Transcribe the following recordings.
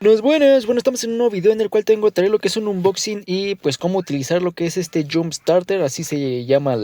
Buenas, buenas, bueno, estamos en un nuevo video en el cual traer lo que es un unboxing y pues cómo utilizar lo que es este Jump Starter, así se llama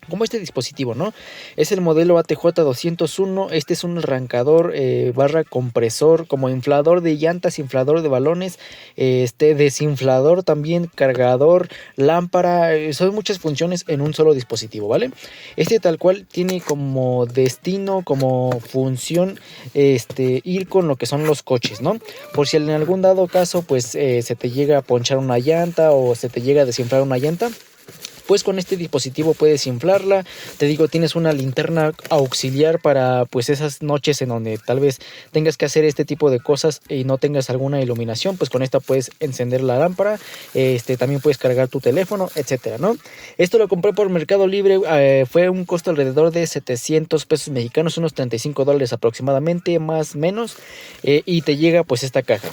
como este dispositivo, ¿no? Es el modelo ATJ201. Este es un arrancador barra compresor, como inflador de llantas, inflador de balones, desinflador también, cargador, lámpara, son muchas funciones en un solo dispositivo, ¿vale? Este tal cual tiene como destino, como función, ir con lo que son los coches, ¿no? Por si en algún dado caso, pues se te llega a ponchar una llanta o se te llega a desinflar una llanta, pues con este dispositivo puedes inflarla. Te digo, tienes una linterna auxiliar para pues esas noches en donde tal vez tengas que hacer este tipo de cosas y no tengas alguna iluminación, pues con esta puedes encender la lámpara. También puedes cargar tu teléfono, etcétera, ¿no? Esto lo compré por Mercado Libre, fue un costo alrededor de 700 pesos mexicanos, unos $35 aproximadamente, más o menos, y te llega pues esta caja.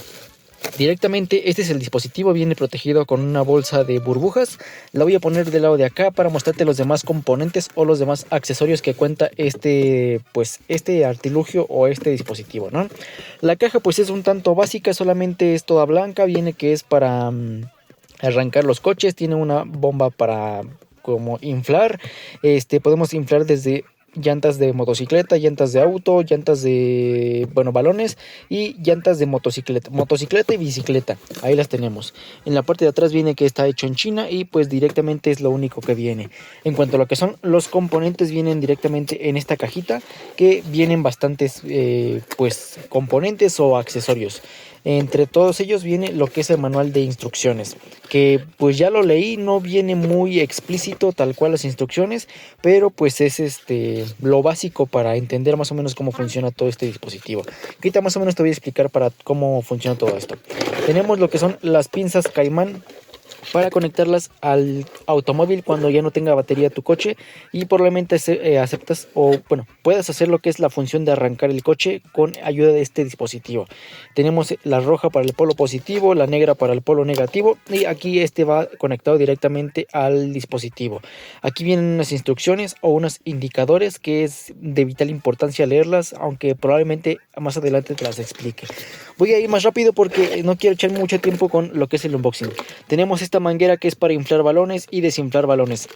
Directamente, este es el dispositivo, viene protegido con una bolsa de burbujas. La voy a poner del lado de acá para mostrarte los demás componentes o los demás accesorios que cuenta este artilugio o este dispositivo, ¿no? La caja pues es un tanto básica, solamente es toda blanca, viene que es para arrancar los coches, tiene una bomba para como inflar. Podemos inflar desde llantas de motocicleta, llantas de auto, llantas de, bueno, balones y llantas de motocicleta y bicicleta. Ahí las tenemos. En la parte de atrás viene que está hecho en China y pues directamente es lo único que viene. En cuanto a lo que son los componentes, vienen directamente en esta cajita, que vienen bastantes pues componentes o accesorios. Entre todos ellos viene lo que es el manual de instrucciones, que pues ya lo leí, no viene muy explícito tal cual las instrucciones, pero pues es lo básico para entender más o menos cómo funciona todo este dispositivo. Ahorita más o menos te voy a explicar para cómo funciona todo esto. Tenemos lo que son las pinzas Caimán para conectarlas al automóvil cuando ya no tenga batería tu coche, y probablemente aceptas o bueno, puedas hacer lo que es la función de arrancar el coche con ayuda de este dispositivo. Tenemos la roja para el polo positivo, la negra para el polo negativo, y aquí va conectado directamente al dispositivo. Aquí vienen unas instrucciones o unos indicadores que es de vital importancia leerlas, aunque probablemente más adelante te las explique. Voy a ir más rápido porque no quiero echar mucho tiempo con lo que es el unboxing. Tenemos esta manguera que es para inflar balones y desinflar balones,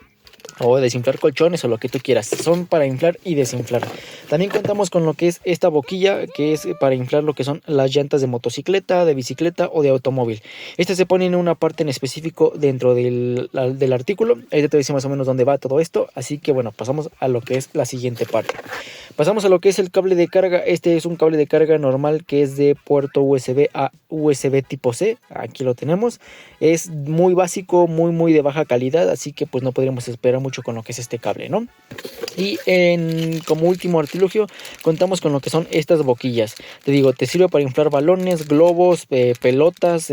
o desinflar colchones o lo que tú quieras. Son para inflar y desinflar. También contamos con lo que es esta boquilla, que es para inflar lo que son las llantas de motocicleta, de bicicleta o de automóvil. Esta se pone en una parte en específico dentro del artículo. Ahí te voy a decir más o menos dónde va todo esto. Así que bueno, pasamos a lo que es la siguiente parte. Pasamos a lo que es el cable de carga. Este es un cable de carga normal que es de puerto USB a USB tipo C. Aquí lo tenemos. Es muy básico, muy de baja calidad, así que pues no podríamos esperar mucho con lo que es este cable, ¿no? Y como último artilugio contamos con lo que son estas boquillas. Te digo, te sirve para inflar balones, globos, pelotas,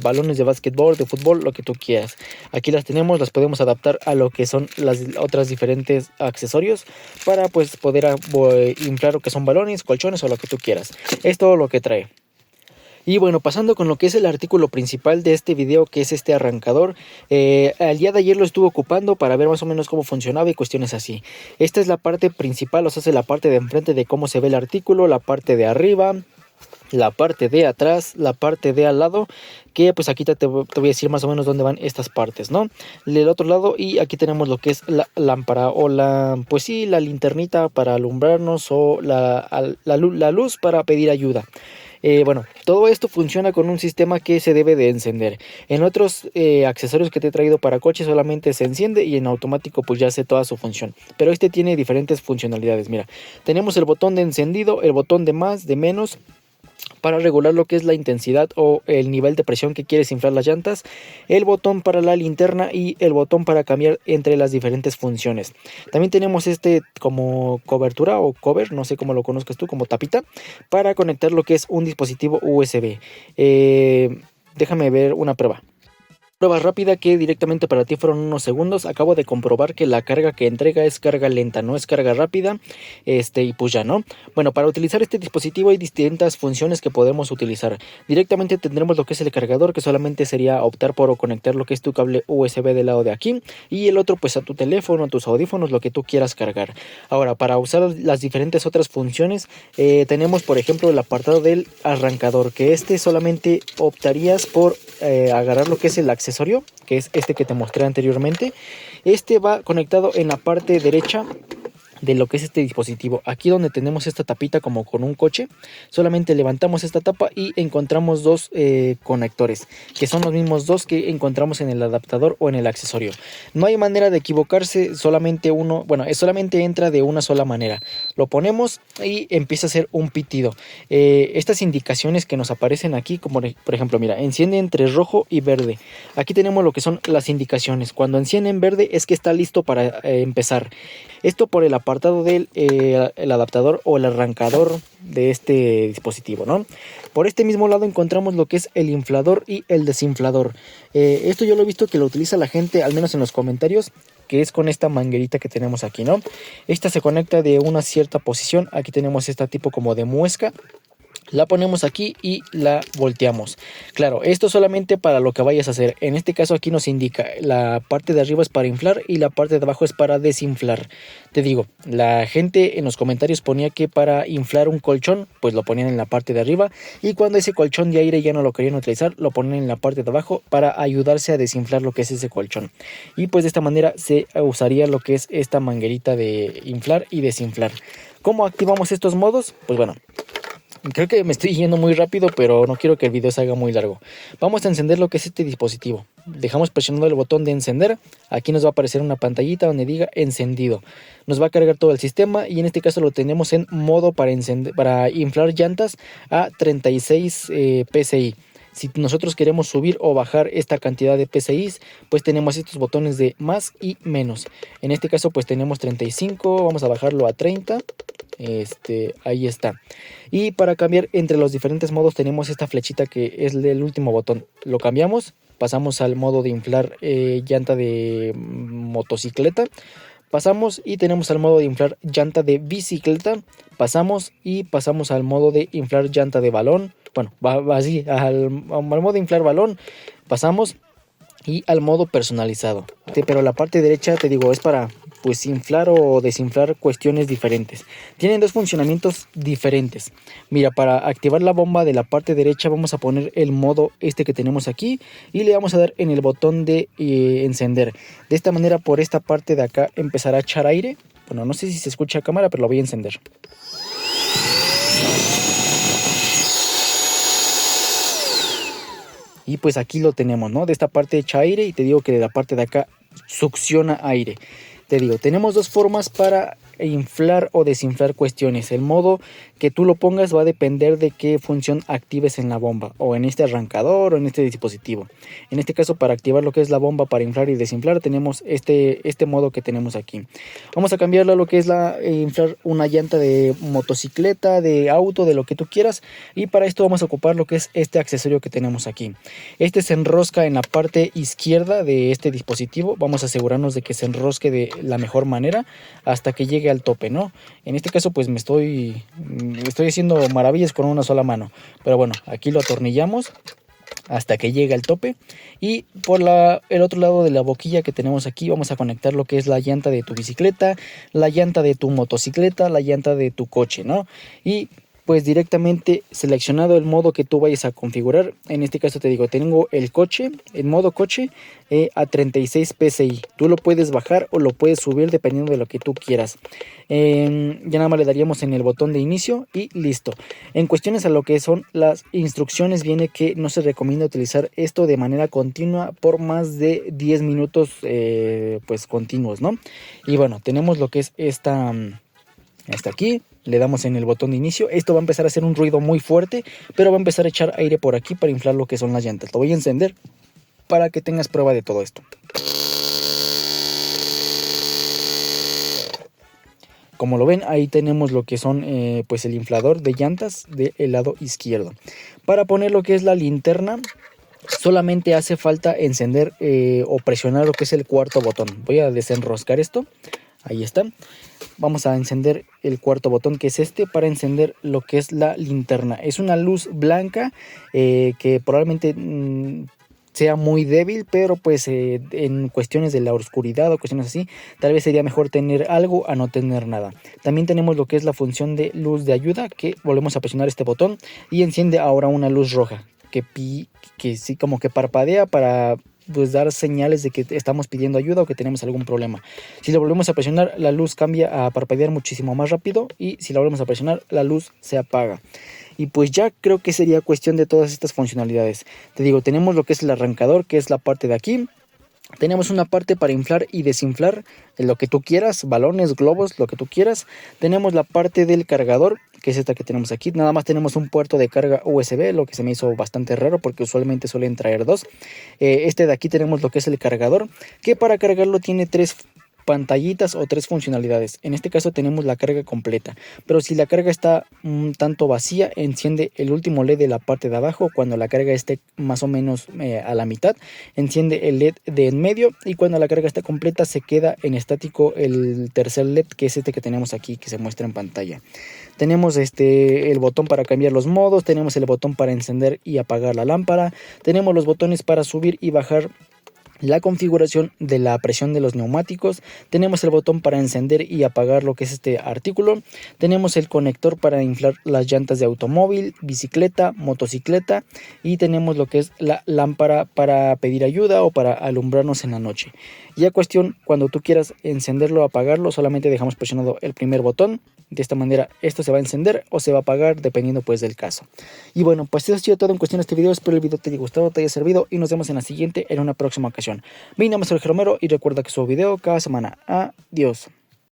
balones de básquetbol, de fútbol, lo que tú quieras. Aquí las tenemos, las podemos adaptar a lo que son las otras diferentes accesorios para pues poder inflar lo que son balones, colchones o lo que tú quieras. Es todo lo que trae. Y bueno, pasando con lo que es el artículo principal de este video, que es este arrancador, el día de ayer lo estuve ocupando para ver más o menos cómo funcionaba y cuestiones así. Esta es la parte principal, o sea, es la parte de enfrente de cómo se ve el artículo, la parte de arriba, la parte de atrás, la parte de al lado, que pues aquí te voy a decir más o menos dónde van estas partes, ¿no? Del otro lado, y aquí tenemos lo que es la lámpara o pues sí, la linternita para alumbrarnos, o la luz para pedir ayuda. Bueno, todo esto funciona con un sistema que se debe de encender. En otros accesorios que te he traído para coche solamente se enciende y en automático pues ya hace toda su función. Pero este tiene diferentes funcionalidades. Mira, tenemos el botón de encendido, el botón de más, de menos, para regular lo que es la intensidad o el nivel de presión que quieres inflar las llantas, el botón para la linterna y el botón para cambiar entre las diferentes funciones. También tenemos como cobertura o cover, no sé cómo lo conozcas tú, como tapita, para conectar lo que es un dispositivo USB. Déjame ver una prueba. Prueba rápida que directamente para ti fueron unos segundos. Acabo de comprobar que la carga que entrega es carga lenta, no es carga rápida. Y pues ya, ¿no? Bueno, para utilizar este dispositivo hay distintas funciones que podemos utilizar. Directamente tendremos lo que es el cargador, que solamente sería optar por conectar lo que es tu cable USB del lado de aquí, y el otro pues a tu teléfono, a tus audífonos, lo que tú quieras cargar. Ahora, para usar las diferentes otras funciones, tenemos por ejemplo el apartado del arrancador, que este solamente optarías por agarrar lo que es el accesorio, que es este que te mostré anteriormente. Este va conectado en la parte derecha de lo que es este dispositivo. Aquí donde tenemos esta tapita como con un coche, solamente levantamos esta tapa y encontramos dos conectores, que son los mismos dos que encontramos en el adaptador o en el accesorio. No hay manera de equivocarse, solamente uno, bueno, solamente entra de una sola manera. Lo ponemos y empieza a hacer un pitido. Estas indicaciones que nos aparecen aquí, como por ejemplo, mira, enciende entre rojo y verde. Aquí tenemos lo que son las indicaciones. Cuando enciende en verde es que está listo para empezar. Esto por el apartado del el adaptador o el arrancador de este dispositivo, ¿no? Por este mismo lado encontramos lo que es el inflador y el desinflador. Esto yo lo he visto que lo utiliza la gente, al menos en los comentarios, que es con esta manguerita que tenemos aquí, ¿no? Esta se conecta de una cierta posición. Aquí tenemos esta tipo como de muesca. La ponemos aquí y la volteamos. Claro, esto solamente para lo que vayas a hacer. En este caso aquí nos indica la parte de arriba es para inflar y la parte de abajo es para desinflar. Te digo, la gente en los comentarios ponía que para inflar un colchón, pues lo ponían en la parte de arriba, y cuando ese colchón de aire ya no lo querían utilizar, lo ponen en la parte de abajo para ayudarse a desinflar lo que es ese colchón. Y pues de esta manera se usaría lo que es esta manguerita de inflar y desinflar. ¿Cómo activamos estos modos? Pues bueno, creo que me estoy yendo muy rápido, pero no quiero que el video se haga muy largo. Vamos a encender lo que es este dispositivo. Dejamos presionando el botón de encender. Aquí nos va a aparecer una pantallita donde diga encendido. Nos va a cargar todo el sistema y en este caso lo tenemos en modo para inflar llantas a 36 PSI. Si nosotros queremos subir o bajar esta cantidad de PSI, pues tenemos estos botones de más y menos. En este caso pues tenemos 35, vamos a bajarlo a 30. Ahí está. Y para cambiar entre los diferentes modos tenemos esta flechita que es el último botón. Lo cambiamos, pasamos al modo de inflar llanta de motocicleta. Pasamos y tenemos al modo de inflar llanta de bicicleta. Pasamos y pasamos al modo de inflar llanta de balón. Bueno, va así, al modo de inflar balón. Pasamos y al modo personalizado. Pero la parte derecha, te digo, es para pues inflar o desinflar cuestiones diferentes. Tienen dos funcionamientos diferentes. Mira, para activar la bomba de la parte derecha vamos a poner el modo este que tenemos aquí y le vamos a dar en el botón de encender. De esta manera, por esta parte de acá empezará a echar aire. Bueno, no sé si se escucha a cámara, pero lo voy a encender. Y pues aquí lo tenemos, ¿no? De esta parte echa aire y te digo que de la parte de acá succiona aire. Te digo, tenemos dos formas para inflar o desinflar cuestiones. El modo que tú lo pongas va a depender de qué función actives en la bomba, o en este arrancador o en este dispositivo. En este caso, para activar lo que es la bomba para inflar y desinflar, tenemos este modo que tenemos aquí. Vamos a cambiarlo a lo que es inflar una llanta de motocicleta, de auto, de lo que tú quieras, y para esto vamos a ocupar lo que es este accesorio que tenemos aquí. Este se enrosca en la parte izquierda de este dispositivo. Vamos a asegurarnos de que se enrosque de la mejor manera hasta que llegue al tope, ¿no? En este caso pues me estoy haciendo maravillas con una sola mano, pero bueno, aquí lo atornillamos hasta que llegue al tope, y por el otro lado de la boquilla que tenemos aquí vamos a conectar lo que es la llanta de tu bicicleta, la llanta de tu motocicleta, la llanta de tu coche, ¿no? Y pues directamente seleccionado el modo que tú vayas a configurar. En este caso te digo, tengo el coche, el modo coche a 36 PSI. Tú lo puedes bajar o lo puedes subir dependiendo de lo que tú quieras. Ya nada más le daríamos en el botón de inicio y listo. En cuestiones a lo que son las instrucciones viene que no se recomienda utilizar esto de manera continua por más de 10 minutos pues continuos, ¿no? Y bueno, tenemos lo que es hasta aquí, le damos en el botón de inicio. Esto va a empezar a hacer un ruido muy fuerte, pero va a empezar a echar aire por aquí para inflar lo que son las llantas. Lo voy a encender para que tengas prueba de todo esto. Como lo ven, ahí tenemos lo que son pues el inflador de llantas del lado izquierdo. Para poner lo que es la linterna, Solamente hace falta encender o presionar lo que es el cuarto botón. Voy a desenroscar esto. Ahí está. Vamos a encender el cuarto botón, que es este, para encender lo que es la linterna. Es una luz blanca que probablemente sea muy débil, pero pues en cuestiones de la oscuridad o cuestiones así, tal vez sería mejor tener algo a no tener nada. También tenemos lo que es la función de luz de ayuda, que volvemos a presionar este botón y enciende ahora una luz roja que sí como que parpadea para pues dar señales de que estamos pidiendo ayuda o que tenemos algún problema. Si lo volvemos a presionar, la luz cambia a parpadear muchísimo más rápido, y si la volvemos a presionar, la luz se apaga. Y pues ya creo que sería cuestión de todas estas funcionalidades. Te digo, tenemos lo que es el arrancador, que es la parte de aquí. Tenemos una parte para inflar y desinflar lo que tú quieras, balones, globos, lo que tú quieras. Tenemos la parte del cargador, que es esta que tenemos aquí. Nada más tenemos un puerto de carga USB, lo que se me hizo bastante raro porque usualmente suelen traer dos. Este de aquí tenemos lo que es el cargador, que para cargarlo tiene tres pantallitas o tres funcionalidades. En este caso tenemos la carga completa, pero si la carga está un tanto vacía, enciende el último LED de la parte de abajo. Cuando la carga esté más o menos a la mitad, enciende el LED de en medio, y cuando la carga está completa se queda en estático el tercer LED, que es este que tenemos aquí, que se muestra en pantalla. Tenemos el botón para cambiar los modos, tenemos el botón para encender y apagar la lámpara, tenemos los botones para subir y bajar la configuración de la presión de los neumáticos, tenemos el botón para encender y apagar lo que es este artículo, tenemos el conector para inflar las llantas de automóvil, bicicleta, motocicleta, y tenemos lo que es la lámpara para pedir ayuda o para alumbrarnos en la noche. Ya cuestión, cuando tú quieras encenderlo o apagarlo, solamente dejamos presionado el primer botón. De esta manera esto se va a encender o se va a apagar dependiendo pues del caso. Y bueno, pues eso ha sido todo en cuestión de este video. Espero el video te haya gustado, te haya servido, y nos vemos en la siguiente, en una próxima ocasión. Mi nombre es Sergio Romero y recuerda que subo video cada semana. Adiós.